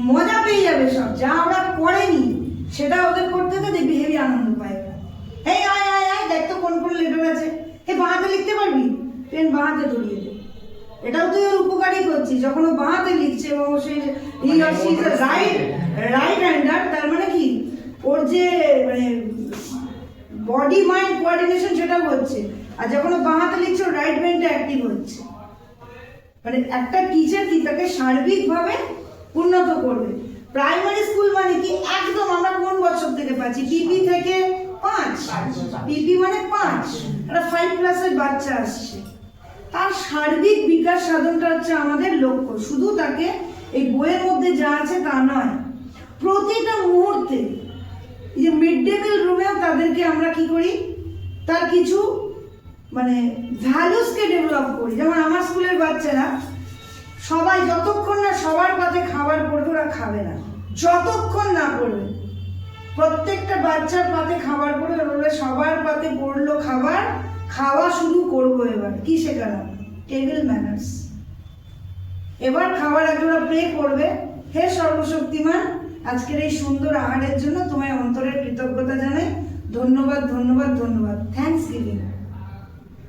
মজা পেয়ে যাবে সব, যা ওরা করেনি সেটা ওদের করতে তো দেখবি হেভি আনন্দ পায় ওরা। এই আয় আয় আয়, দেখ তো কোন কোন লেটার আছে, এই বাঁহাতে লিখতে পারবি, পেন বাঁহাতে ধরিয়ে দে। এটাও তুই ওর উপকারই করছিস, যখন ও বাঁহাতে লিখছে এবং সেই রাইট হ্যান্ডার, তার মানে কি ওর যে মানে বডি মাইন্ড কোঅর্ডিনেশন সেটা হচ্ছে, আর যখন ও বাঁহাতে লিখছে ওর রাইট ব্রেনটা অ্যাক্টিভ হচ্ছে। মানে একটা টিচার কি তাকে সার্বিকভাবে উন্নত করবে। প্রাইমারি স্কুল মানে কি একদম আমরা কোন বছর থেকে পাচ্ছি, পিপি থেকে 5, পিপি মানে 5, একটা 5 ক্লাসের বাচ্চা আসছে, তার সার্বিক বিকাশ সাধনটা হচ্ছে আমাদের লক্ষ্য। শুধু তাকে এই বইয়ের মধ্যে যা আছে তা নয়, প্রতিটা মুহূর্তে যে মিড ডে মিল রুমেও তাদেরকে আমরা কি করি, তার কিছু মানে ভ্যালুসকে ডেভেলপ করি। যেমন আমার স্কুলের বাচ্চারা সবাই যতক্ষণ না সবার পাতে খাবার পড়বে ওরা খাবে না, যতক্ষণ না পড়বে। প্রত্যেকটা বাচ্চার পাতে খাবার পড়বে, বলবে সবার পাতে পড়লো খাবার, খাওয়া শুরু করবো। এবার কি শেখালাম? Table manners. এবার খাবার একজোড়া প্রে করবে, হে সর্বশক্তিমান, আজকের এই সুন্দর আহারের জন্য তোমায় অন্তরের কৃতজ্ঞতা জানাই, ধন্যবাদ ধন্যবাদ ধন্যবাদ, থ্যাঙ্কস গিভিং।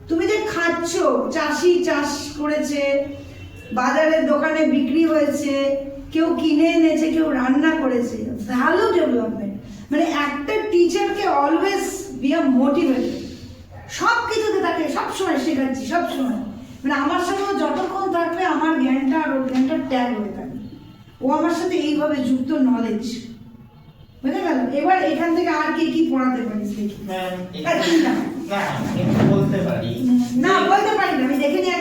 তুমি যে খাচ্ছ, চাষি চাষ করেছে, বাজারের দোকানে বিক্রি হয়েছে, কেউ কিনে এনেছে, কেউ রান্না করেছে, ভ্যালু ডেভেলপমেন্ট। মানে একটা টিচারকে অলওয়েজ বি আ মোটিভেটেড, সব কিছুতে তাকে সবসময় শেখাচ্ছি, সবসময়। মানে আমার সাথে ও যতক্ষণ থাকবে আমার জ্ঞানটা আর ওর জ্ঞানটা ট্যাগ হয়ে থাকবে, ও আমার সাথে এইভাবে যুক্ত, নলেজ। বুঝে গেল? এবার এখান থেকে আর কে কি পড়াতে পারিস দেখি। বলতে পারি না বলতে পারি না, আমি দেখে নিয়ে